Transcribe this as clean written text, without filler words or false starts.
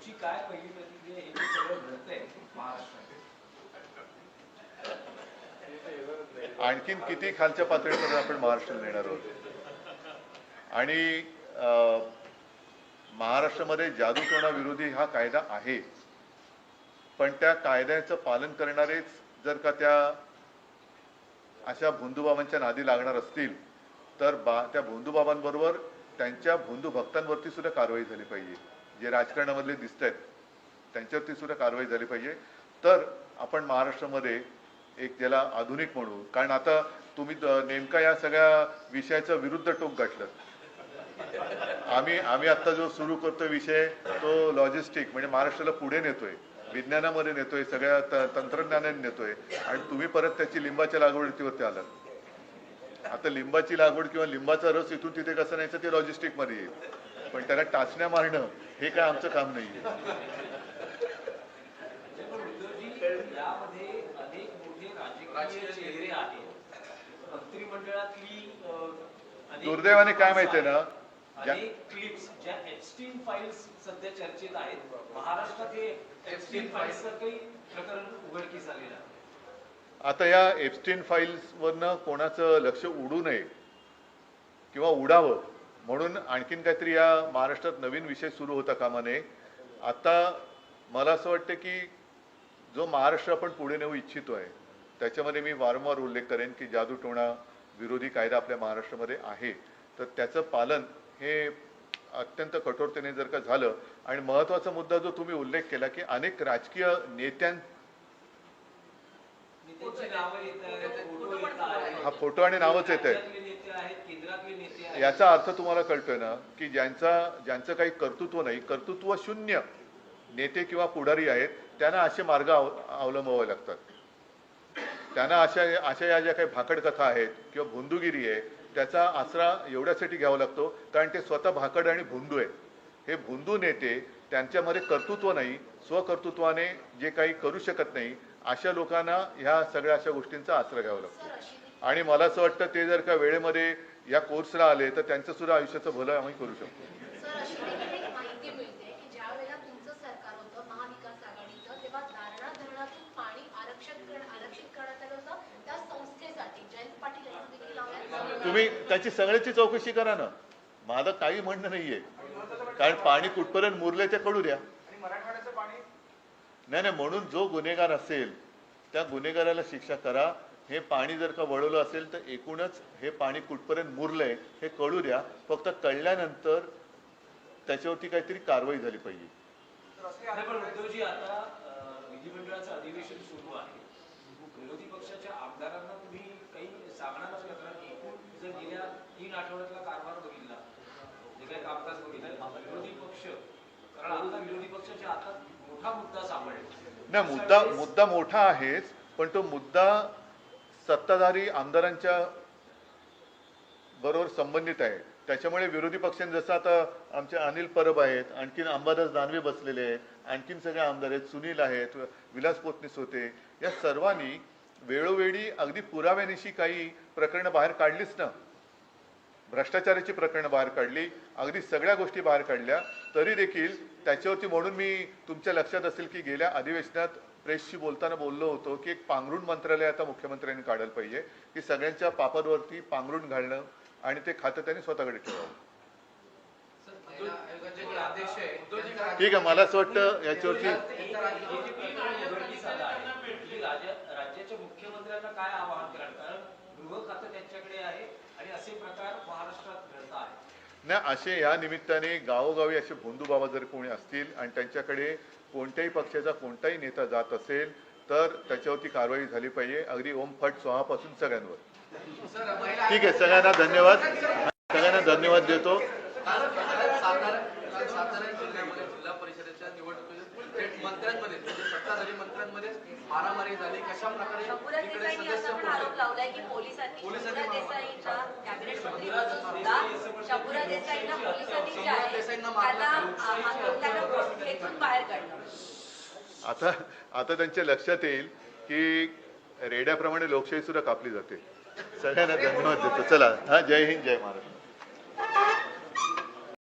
तुमची काय पहिली प्रतिक्रिया हे जे सगळं घडतंय महाराष्ट्रात? आणखीन किती खालच्या पातळीपर्यंत आपण महाराष्ट्र नेणार आहोत? आणि महाराष्ट्रामध्ये जादूटोणा विरोधी हा कायदा आहे, पण त्या कायद्याचं पालन करणारेच जर का त्या अशा भोंदूबाबांच्या नादी लागणार असतील तर त्या भोंदूबाबांबरोबर त्यांच्या भोंदू भक्तांवरती सुद्धा कारवाई झाली पाहिजे. जे राजकारणामधले दिसत आहेत त्यांच्यावरती सुद्धा कारवाई झाली पाहिजे. तर आपण महाराष्ट्रामध्ये एक ज्याला आधुनिक म्हणू, कारण आता तुम्ही नेमका या सगळ्या विषयाचं विरुद्ध टोक गाठलं. आम्ही आता जो सुरू करतो विषय तो लॉजिस्टिक म्हणजे महाराष्ट्राला पुढे नेतोय, विज्ञानामध्ये नेतोय, सगळ्या तंत्रज्ञानाने नेतोय, आणि तुम्ही परत त्याची लिंबाच्या लागवडीवरती आलात. आता लिंबाची लागवड किंवा लिंबाचा रस इथून तिथे कसं न्यायचं ते लॉजिस्टिक मध्ये येईल, पण त्याला टाचण्या मारणं हे काय आमचं काम नाहीये. यामध्ये अनेक मोठे राजकीय चेहरे आहेत, मंत्रिमंडळातली दुर्दैवाने काय माहितीये ना, अनेक क्लिप्स ज्या एप्स्टीन फाईल्स सध्या चर्चेत आहेत. महाराष्ट्रात हे एप्स्टीन फाईल्सचं काही प्रकरण उघडकीस आलेलं आहे. आता या एप्स्टीन फाईल्सवरनं कोणाचं लक्ष उडू नये किंवा उडावं म्हणून आणखीन काहीतरी या महाराष्ट्रात नवीन विषय सुरू होता कामा नये. आता मला असं वाटतं की जो महाराष्ट्र आपण पुढे नेऊ इच्छितोय त्याच्यामध्ये मी वारंवार उल्लेख करेन की जादूटोणा विरोधी कायदा आपल्या महाराष्ट्रामध्ये आहे, तर त्याचं पालन हे अत्यंत कठोरतेने जर का झालं. आणि महत्त्वाचा मुद्दा जो तुम्ही उल्लेख केला की अनेक राजकीय हा फोटो आणि नावच येत आहे, याचा अर्थ तुम्हाला कळतोय ना की ज्यांचं काही कर्तृत्व नाही, कर्तृत्व शून्य नेते किंवा पुढारी आहेत त्यांना असे मार्ग अवलंबावे लागतात. त्यांना अशा या ज्या काही भाकड कथा आहेत किंवा भोंदूगिरी आहे त्याचा आसरा एवढ्यासाठी घ्यावा लागतो कारण ते स्वतः भाकड आणि भोंदू आहेत. हे भोंदू नेते त्यांच्यामध्ये कर्तृत्व नाही, स्वकर्तृत्वाने जे काही करू शकत नाही अशा लोकांना ह्या सगळ्या अशा गोष्टींचा आसरा घ्यावा लागतो. आणि मला असं वाटतं ते जर का वेळेमध्ये या कोर्सला आले तर त्यांचं सुद्धा आयुष्याचं भलं आम्ही करू शकतो. तुम्ही त्याची सगळ्याची चौकशी करा ना, माझं काही म्हणणं नाहीये, कारण पाणी कुठपर्यंत मुरले ते कळू द्या. नाही म्हणून जो गुन्हेगार असेल त्या गुन्हेगाराला शिक्षा करा. हे पाणी जर का वळवलं असेल तर एकूणच हे पाणी कुठपर्यंत मुरलंय हे कळू द्या. फक्त कळल्यानंतर त्याच्यावरती काहीतरी कारवाई झाली पाहिजे. उद्धवजी, आता विधिमंडळाचं अधिवेशन सुरू आहे. विरोधी पक्षाच्या आमदारांना तुम्ही काही सांगणार असला तर एकूण जर गेल्या 3 आठवड्यातला कारभार बघितला, जे काही कामकाज बघितलं, विरोधी पक्ष, कारण आता विरोधी पक्षाच्या हातात मोठा मुद्दा सापडला नाही. मुद्दा मोठा आहेच, पण तो मुद्दा सत्ताधारी आमदारांच्या बरोबर संबंधित आहे. त्याच्यामुळे विरोधी पक्षांनी जसं आता आमचे अनिल परब आहेत, आणखीन अंबादास दानवे बसलेले आहेत, आणखीन सगळे आमदार आहेत, सुनील आहेत, विलास पोतनीस होते, या सर्वांनी वेळोवेळी अगदी पुराव्यानिशी काही प्रकरणं बाहेर काढलीच ना. भ्रष्टाचाराची प्रकरणं बाहेर काढली, अगदी सगळ्या गोष्टी बाहेर काढल्या. तरी देखील त्याच्यावरती म्हणून मी तुमच्या लक्षात असेल की गेल्या अधिवेशनात प्रेसशी बोलताना बोललो होतो की एक पांघरुण मंत्रालय आता मुख्यमंत्र्यांनी काढायला पाहिजे की सगळ्यांच्या पापावरती पांघरुण घालणं आणि ते खातं त्यांनी स्वतःकडे ठेवावं. ठीक आहे, मला असं वाटतं याच्यावरती राज्याच्या मुख्यमंत्र्यांना काय आवाहन कराल, कारण गृह खातं त्यांच्याकडे आहे आणि असे प्रकार महाराष्ट्रात घडत आहेत. नाही, असे या निमित्ताने गावोगावी असे भोंदूबाबा जर कोणी असतील आणि त्यांच्याकडे कोणत्याही पक्षाचा कोणताही नेता जात असेल तर त्याच्यावरती कारवाई झाली पाहिजे, अगदी ओम फट स्वाहापासून सगळ्यांवर. ठीक आहे, सगळ्यांना धन्यवाद, सगळ्यांना धन्यवाद देतो. मंत्र्यांमध्ये सत्ताधारी मंत्र्यांमध्ये मारामारी झाली, कशा प्रकारे आरोप लावलाय की पोलिसांनी देसाईच्या कॅबिनेट मंत्री सुद्धा शंभूराज देसाईंना पोलिसांनी जे आहे त्यांना खेचून बाहेर काढलं. आता त्यांच्या लक्षात येईल की रेड्याप्रमाणे लोकशाही सुद्धा कापली जाते. सगळ्यांना धन्यवाद देतो. चला, हा, जय हिंद, जय महाराष्ट्र.